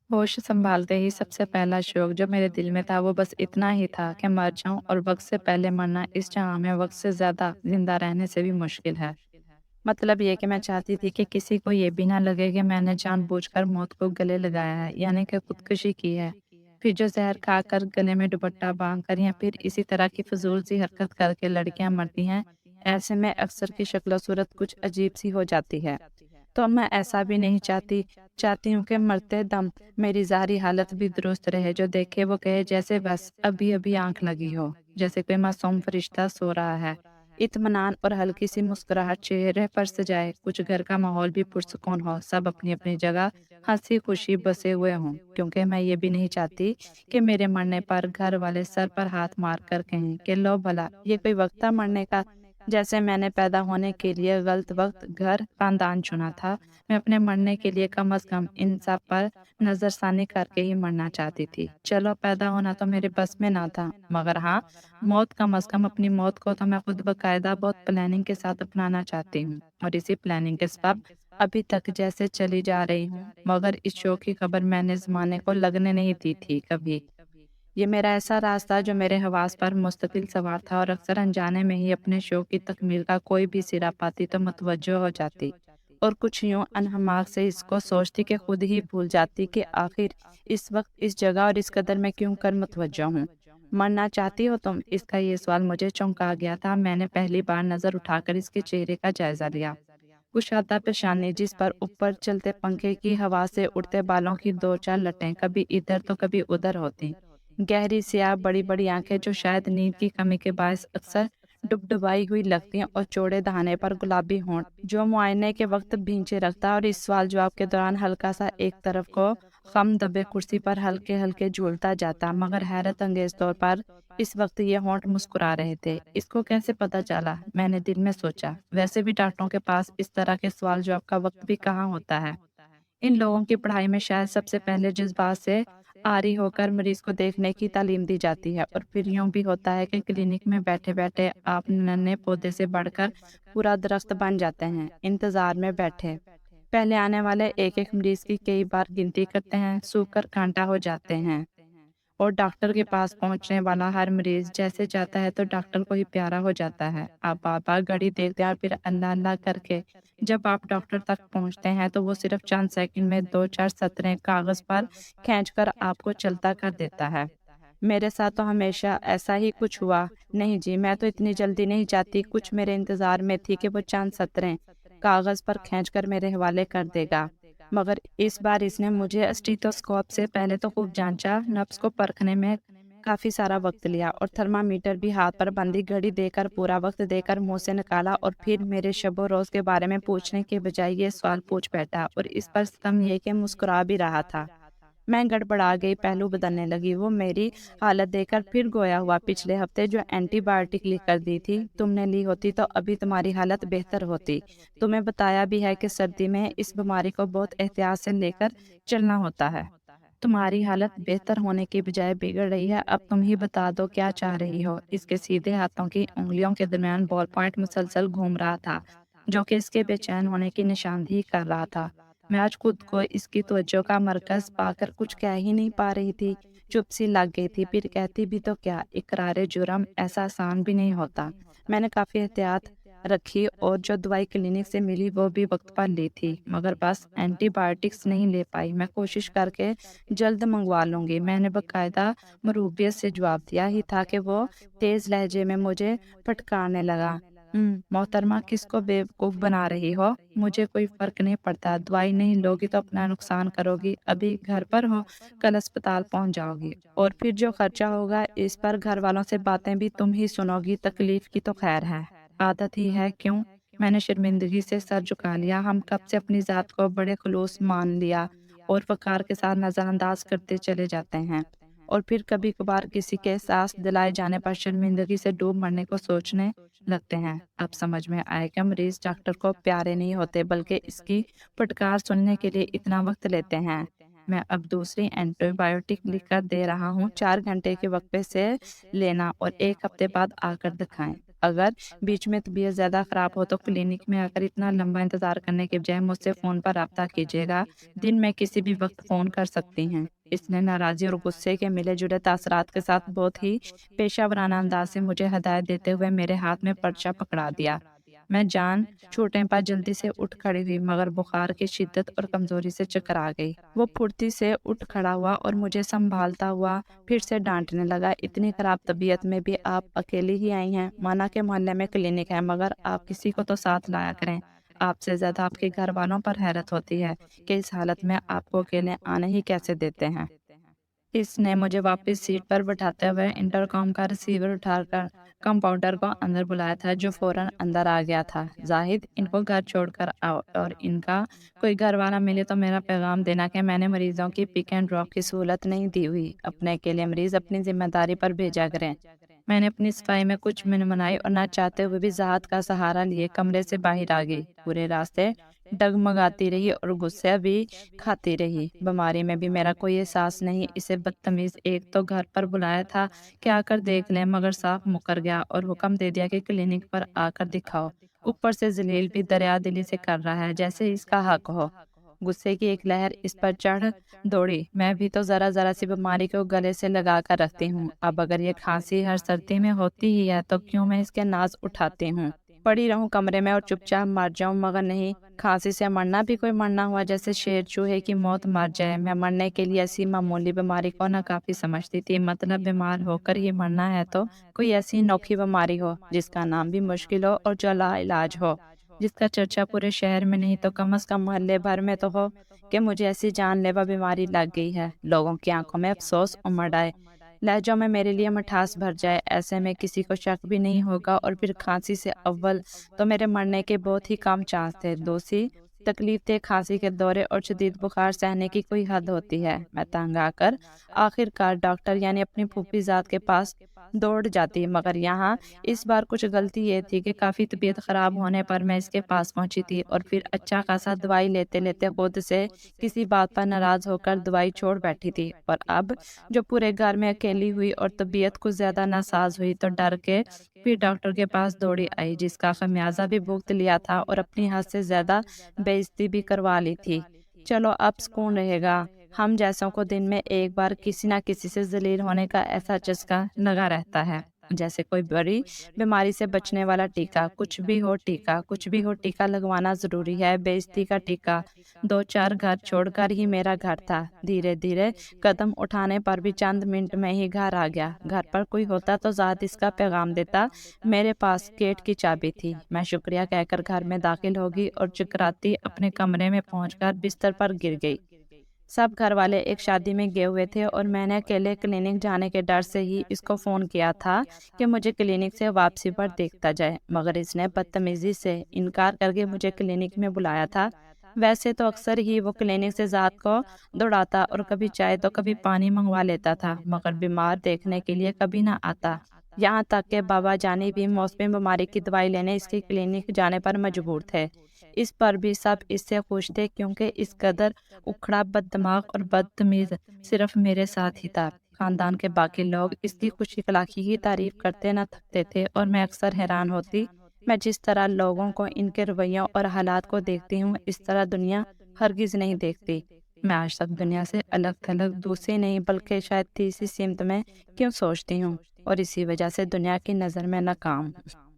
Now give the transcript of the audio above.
होश संभालते ही सबसे पहला शौक जो मेरे दिल में था वो बस इतना ही था कि मर जाऊं और वक्त से पहले मरना इस जहां में वक्त से ज्यादा जिंदा रहने से भी मुश्किल है। मतलब ये कि मैं चाहती थी कि किसी को ये भी ना लगे कि मैंने जानबूझकर मौत को गले लगाया है, यानी कि खुदकुशी की है। फिर जो जहर खाकर गले में दुपट्टा बांध कर या फिर इसी तरह की फजूल सी हरकत करके लड़कियां मरती हैं, ऐसे में अक्सर की शक्ल सूरत कुछ अजीब सी हो जाती है। तो मैं ऐसा भी नहीं चाहती। चाहती हूँ कि मरते दम मेरी ज़ाहिरी हालत भी दुरुस्त रहे, जो देखे वो कहे जैसे बस अभी अभी आंख लगी हो, जैसे कोई मासूम फरिश्ता सो रहा है। इत्मीनान और हल्की सी मुस्कुराहट चेहरे पर सजाए, कुछ घर का माहौल भी पुरसुकून हो, सब अपनी अपनी जगह हंसी खुशी बसे हुए हों, क्योंकि मैं ये भी नहीं चाहती कि मेरे मरने पर घर वाले सर पर हाथ मार कर कहें कि लो भला ये कोई वक्त था मरने का। जैसे मैंने पैदा होने के लिए गलत वक्त घर खानदान चुना था, मैं अपने मरने के लिए कम से कम इन सब पर नजरसानी करके ही मरना चाहती थी। चलो पैदा होना तो मेरे बस में ना था, मगर हाँ, मौत कम से कम अपनी मौत को तो मैं खुद बकायदा बहुत प्लानिंग के साथ अपनाना चाहती हूँ, और इसी प्लानिंग के सबब अभी तक जैसे चली जा रही हूँ। मगर इस शो की खबर मैंने जमाने को लगने नहीं दी थी कभी। ये मेरा ऐसा रास्ता जो मेरे हवास पर मुस्तकिल सवार था, और अक्सर अनजाने में ही अपने शौक की तकमील का कोई भी सिरा पाती तो मुतवज्जो हो जाती, और कुछ यूं अनहमाक से इसको सोचती कि खुद ही भूल जाती कि आखिर इस वक्त इस जगह और इस कदर में क्यों कर मुतवज्जो हूँ। मरना चाहती हो तुम? इसका ये सवाल मुझे चौंका गया था। मैंने पहली बार नजर उठाकर इसके चेहरे का जायजा लिया। कुशादा पेशानी, जिस पर ऊपर चलते पंखे की हवा से उड़ते बालों की दो चार लटें कभी इधर तो कभी उधर होती, गहरी स्याह बड़ी बड़ी आंखें जो शायद नींद की कमी के बायस अक्सर डुबडुबाई हुई लगती हैं, और चौड़े दहाने पर गुलाबी होंठ जो मुआयने के वक्त भींचे रखता, और इस सवाल जवाब के दौरान हल्का सा एक तरफ को खम दबे कुर्सी पर हल्के हल्के झूलता जाता, मगर हैरत अंगेज तौर पर इस वक्त ये होंठ मुस्कुरा रहे थे। इसको कैसे पता चला? मैंने दिल में सोचा। वैसे भी डॉक्टरों के पास इस तरह के सवाल जवाब का वक्त भी कहाँ होता है। इन लोगों की पढ़ाई में शायद सबसे पहले जज्बात से आरी होकर मरीज को देखने की तालीम दी जाती है, और फिर यूं भी होता है कि क्लिनिक में बैठे बैठे आप नन्हे पौधे से बढ़कर पूरा दरख्त बन जाते हैं, इंतजार में बैठे। पहले आने वाले एक एक मरीज की कई बार गिनती करते हैं, सूख कर कांटा हो जाते हैं, और डॉक्टर के पास पहुंचने वाला हर मरीज जैसे जाता है तो डॉक्टर को ही प्यारा हो जाता है। आप बार बार घड़ी देखते हैं, और फिर अल्लाह अल्लाह करके जब आप डॉक्टर तक पहुंचते हैं तो वो सिर्फ चंद सेकंड में दो चार सतरें कागज पर खींचकर आपको चलता कर देता है। मेरे साथ तो हमेशा ऐसा ही कुछ हुआ। नहीं जी, मैं तो इतनी जल्दी नहीं चाहती। कुछ मेरे इंतजार में थी कि वो चंद सतरें कागज पर खींचकर मेरे हवाले कर देगा, मगर इस बार इसने मुझे स्टेथोस्कोप से पहले तो खूब जांचा, नब्ज को परखने में काफी सारा वक्त लिया, और थर्मामीटर भी हाथ पर बंधी घड़ी देकर पूरा वक्त देकर मुंह से निकाला, और फिर मेरे शबो रोज के बारे में पूछने के बजाय ये सवाल पूछ बैठा, और इस पर सितम ये कि मुस्कुरा भी रहा था। मैं गड़बड़ा गई, पहलू बदलने लगी। वो मेरी हालत देखकर फिर गोया हुआ, पिछले हफ्ते जो एंटीबायोटिक लिख कर दी थी तुमने ली होती तो अभी तुम्हारी हालत बेहतर होती। तुम्हें बताया भी है कि सर्दी में इस बीमारी को बहुत एहतियात से लेकर चलना होता है। तुम्हारी हालत बेहतर होने की बजाय बिगड़ रही है। अब तुम ही बता दो क्या चाह रही हो। इसके सीधे हाथों की उंगलियों के दरमियान बॉल पॉइंट मुसलसल घूम रहा था, जो कि इसके बेचैन होने की निशानदेही कर रहा था। मैं आज खुद को इसकी तवज्जो का मरकज पाकर कुछ कह ही नहीं पा रही थी। चुप सी लग गई थी। फिर कहती भी तो क्या, इकरार जुर्म ऐसा आसान भी नहीं होता। मैंने काफी एहतियात रखी, और जो दवाई क्लिनिक से मिली वो भी वक्त पर ली थी, मगर बस एंटीबायोटिक्स नहीं ले पाई। मैं कोशिश करके जल्द मंगवा लूंगी। मैंने बकायदा मरूबियत से जवाब दिया ही था कि वो तेज लहजे में मुझे फटकारने लगा। मोहतरमा, किसको बेवकूफ़ बना रही हो? मुझे कोई फ़र्क नहीं पड़ता। दवाई नहीं लोगी तो अपना नुकसान करोगी। अभी घर पर हो, कल अस्पताल पहुंच जाओगी, और फिर जो खर्चा होगा इस पर घर वालों से बातें भी तुम ही सुनोगी। तकलीफ की तो खैर है, आदत ही है। क्यों? मैंने शर्मिंदगी से सर झुका लिया। हम कब से अपनी ज़ात को बड़े खुलूस मान लिया, और वक़ार के साथ नज़रअंदाज करते चले जाते हैं, और फिर कभी कभार किसी के एहसास दिलाए जाने पर शर्मिंदगी से डूब मरने को सोचने लगते हैं। अब समझ में आया कि मरीज डॉक्टर को प्यारे नहीं होते, बल्कि इसकी फटकार सुनने के लिए इतना वक्त लेते हैं। मैं अब दूसरी एंटीबायोटिक लिख कर दे रहा हूँ। 4 घंटे के वक्फे से लेना, और 1 हफ्ते बाद आकर दिखाएं। اگر بیچ میں طبیعت زیادہ خراب ہو تو کلینک میں آ کر اتنا لمبا انتظار کرنے کے بجائے مجھ سے فون پر رابطہ کیجیے گا۔ دن میں کسی بھی وقت فون کر سکتی ہیں۔ اس نے ناراضی اور غصے کے ملے جلے تاثرات کے ساتھ بہت ہی پیشہ ورانہ انداز سے مجھے ہدایت دیتے ہوئے میرے ہاتھ میں پرچہ پکڑا دیا۔ میں جان چھوٹنے پر جلدی سے اٹھ کھڑی ہوئی، مگر بخار کی شدت اور کمزوری سے چکر آ گئی۔ وہ پھرتی سے اٹھ کھڑا ہوا اور مجھے سنبھالتا ہوا پھر سے ڈانٹنے لگا، اتنی خراب طبیعت میں بھی آپ اکیلی ہی آئی ہیں؟ مانا کے محلے میں کلینک ہے، مگر آپ کسی کو تو ساتھ لایا کریں۔ آپ سے زیادہ آپ کے گھر والوں پر حیرت ہوتی ہے کہ اس حالت میں آپ کو اکیلے آنے ہی کیسے دیتے ہیں۔ اس نے مجھے واپس سیٹ پر بٹھاتے ہوئے انٹرکام کا ریسیور اٹھا کر کمپاؤنڈر کو اندر بلایا تھا، جو فوراً اندر آ گیا تھا۔ زاہد، ان کو گھر چھوڑ کر آؤ، اور ان کا کوئی گھر والا ملے تو میرا پیغام دینا کہ میں نے مریضوں کی پک اینڈ ڈراپ کی سہولت نہیں دی ہوئی۔ اپنے اکیلے مریض اپنی ذمہ داری پر بھیجا کریں۔ میں نے اپنی صفائی میں کچھ منمنائی اور نہ چاہتے ہوئے بھی زاہد کا سہارا لیے کمرے سے باہر آ گئی۔ پورے راستے ڈگمگاتی رہی اور غصہ بھی کھاتی رہی۔ بیماری میں بھی میرا کوئی احساس نہیں۔ اسے بدتمیز ایک تو گھر پر بلایا تھا کہ آ کر دیکھ لیں، مگر صاف مکر گیا اور حکم دے دیا کہ کلینک پر آ کر دکھاؤ۔ اوپر سے ذلیل بھی دریا دلی سے کر رہا ہے، جیسے اس کا حق ہو۔ غصے کی ایک لہر اس پر چڑھ دوڑی۔ میں بھی تو ذرا ذرا سی بیماری کو گلے سے لگا کر رکھتی ہوں۔ اب اگر یہ کھانسی ہر سردی میں ہوتی ہی ہے تو کیوں میں اس کے ناز اٹھاتی ہوں؟ پڑی رہوں کمرے میں اور چپ چاپ مر جاؤں، مگر نہیں، کھانسی سے مرنا بھی کوئی مرنا ہوا جیسے شیر چوہے کی موت مر جائے۔ میں مرنے کے لیے ایسی معمولی بیماری کو ناکافی سمجھتی تھی، مطلب بیمار ہو کر ہی مرنا ہے تو کوئی ایسی انوکھی بیماری ہو جس کا نام بھی مشکل ہو اور جو لا علاج ہو، جس کا چرچا پورے شہر میں نہیں تو کم از کم محلے بھر میں تو ہو کہ مجھے ایسی جان لیوا بیماری لگ گئی ہے۔ لوگوں کی آنکھوں میں افسوس امڑ آئے، لہجوں میں میرے لیے مٹھاس بھر جائے، ایسے میں کسی کو شک بھی نہیں ہوگا۔ اور پھر کھانسی سے اول تو میرے مرنے کے بہت ہی کم چانس تھے، دوسری تکلیف دہ کھانسی کے دورے اور شدید بخار سہنے کی کوئی حد ہوتی ہے۔ میں تنگ آ کر آخر کار ڈاکٹر یعنی اپنی پھوپھی ذات کے پاس دوڑ جاتی، مگر یہاں اس بار کچھ غلطی یہ تھی کہ کافی طبیعت خراب ہونے پر میں اس کے پاس پہنچی تھی، اور پھر اچھا خاصا دوائی لیتے لیتے خود سے کسی بات پر ناراض ہو کر دوائی چھوڑ بیٹھی تھی۔ اور اب جو پورے گھر میں اکیلی ہوئی اور طبیعت کچھ زیادہ ناساز ہوئی تو ڈر کے پھر ڈاکٹر کے پاس دوڑی آئی، جس کا خمیازہ بھی بھگت لیا تھا اور اپنی حد سے زیادہ بے عزتی بھی کروا لی تھی۔ چلو اب سکون رہے گا، ہم جیسوں کو دن میں ایک بار کسی نہ کسی سے ذلیل ہونے کا ایسا چسکا لگا رہتا ہے، جیسے کوئی بڑی بیماری سے بچنے والا ٹیکہ۔ کچھ بھی ہو ٹیکہ، کچھ بھی ہو ٹیکہ لگوانا ضروری ہے۔ بے عزتی کا ٹیکہ دو چار گھر چھوڑ کر ہی میرا گھر تھا۔ دھیرے دھیرے قدم اٹھانے پر بھی چند منٹ میں ہی گھر آ گیا۔ گھر پر کوئی ہوتا تو ذات اس کا پیغام دیتا، میرے پاس گیٹ کی چابی تھی۔ میں شکریہ کہہ کر گھر میں داخل ہوگی اور چکراتی اپنے کمرے میں پہنچ کر بستر پر گر گئی۔ سب گھر والے ایک شادی میں گئے ہوئے تھے اور میں نے اکیلے کلینک جانے کے ڈر سے ہی اس کو فون کیا تھا کہ مجھے کلینک سے واپسی پر دیکھتا جائے، مگر اس نے بدتمیزی سے انکار کر کے مجھے کلینک میں بلایا تھا۔ ویسے تو اکثر ہی وہ کلینک سے ذات کو دوڑاتا اور کبھی چائے تو کبھی پانی منگوا لیتا تھا، مگر بیمار دیکھنے کے لیے کبھی نہ آتا۔ یہاں تک کہ بابا جانی بھی موسمی بیماری کی دوائی لینے اس کی کلینک جانے پر مجبور تھے۔ اس پر بھی سب اس سے خوش تھے، کیونکہ اس قدر اکھڑا بد دماغ اور بدتمیز صرف میرے ساتھ ہی تھا۔ خاندان کے باقی لوگ اس کی خوش اخلاقی کی تعریف کرتے نہ تھکتے تھے، اور میں اکثر حیران ہوتی، میں جس طرح لوگوں کو ان کے رویوں اور حالات کو دیکھتی ہوں، اس طرح دنیا ہرگز نہیں دیکھتی۔ میں آج تک دنیا سے الگ تھلگ دوسری نہیں بلکہ شاید تیسری سمت میں کیوں سوچتی ہوں، اور اسی وجہ سے دنیا کی نظر میں ناکام ہوں۔